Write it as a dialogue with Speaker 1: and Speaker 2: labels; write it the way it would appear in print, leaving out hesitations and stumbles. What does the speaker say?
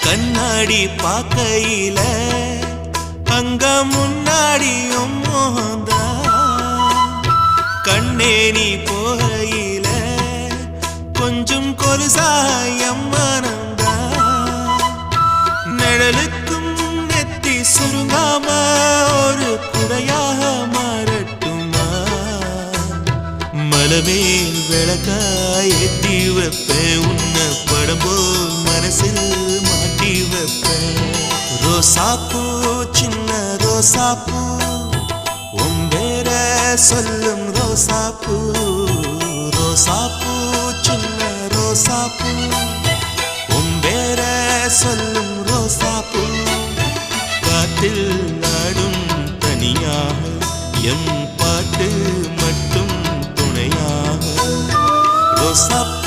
Speaker 1: கண்ணாடி பார்க்கையில அங்க முன்னாடியும் மோகந்தா கண்ணே நீ போகையில கொஞ்சம் கொலுசாயம் மனந்தா நிழலுக்கும் நெத்தி சுருங்காம ஒரு குறையாக மாறட்டுமா மலமேல் விளக்காய் ஏத்தி வைப்பேன் உன்னை படம் போல் மனசில் மாட்டி வைப்பேன் ரோசாப்பூ சின்ன ரோசாப்பூ உம்பேர சொல்லும் ரோசாப்பூ ரோசாப்பூ சின்ன ரோசாப்பூ உம்பேர சொல்லும் ரோசாப்பூ காத்தில் நாடும் தனியாக எம் பாட்டு மட்டும் துணையாக ரோசாப்பூ